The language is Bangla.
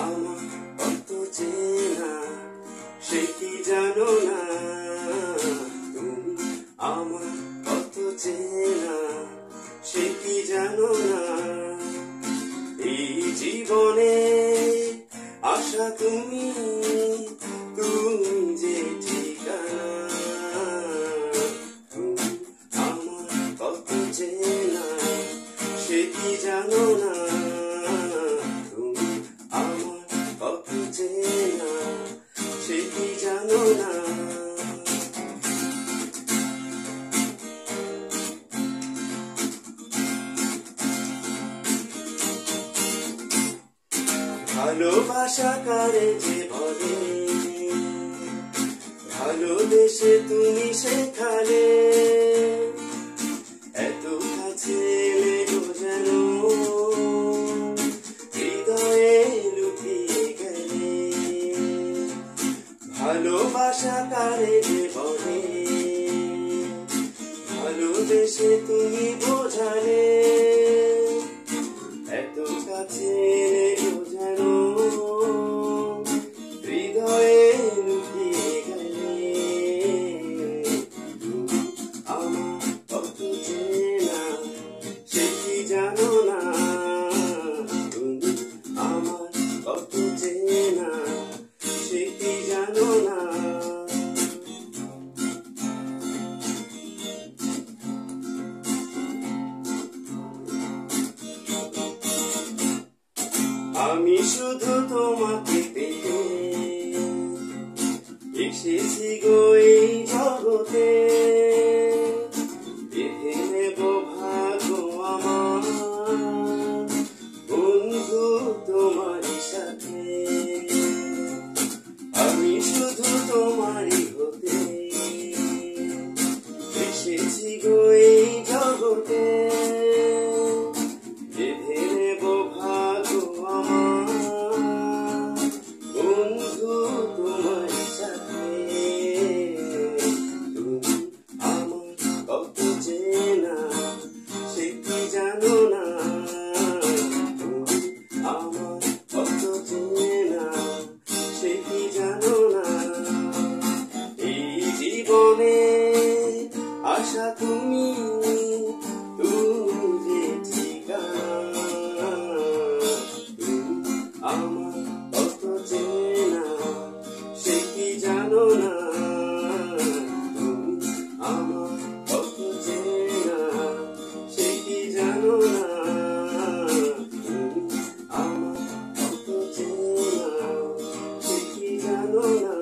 আমার কত চেনা সে কি জানো না, তুমি আমার কত চেনা সে কি জানো না। এই জীবনে আশা তুমি, তুমি যে ঠিকানা, তুমি আমার কত চেনা সে কি জানো না, তুমি আমার কত চেনা সে কি জানো না। ভালোবাসা কারে যে বলে, ভালোবেসে তুমি শেখালে, এত কাছে এলো যেন হৃদয়ে লুকিয়ে গেলে। ভালোবাসা কারে যে বলে, ভালোবেসে তুমি বোঝালে, এত কাছে এলো যেন হৃদয়ে লুকিয়ে গেলে। তুমি আমার কত চেনা সে কি জানো না, তুমি আমার কত চেনা সে কি জানো না। আমি শুধু তোমাকে পেতে এসেছি গো এই জগতে, বেঁধে নেব ভাগ্য আমার বন্ধু তোমারই সাথে। আমি শুধু তোমারই হতে এসেছি গো এই জগতে, বেঁধে নেব ভাগ্য আমার বন্ধু তোমারই সাথে। তুমি আমার কত চেনা সে কি জানো না, তুমি আমার কত চেনা সে কি জানো না। এই জীবনে আশা তুমি, তুমি যে ঠিকানা, তুমি আমার কত চেনা সে কি জানো না, তুমি আমার কত চেনা সে কি জানো না, তুমি আমার কত চেনা সে কি জানো না।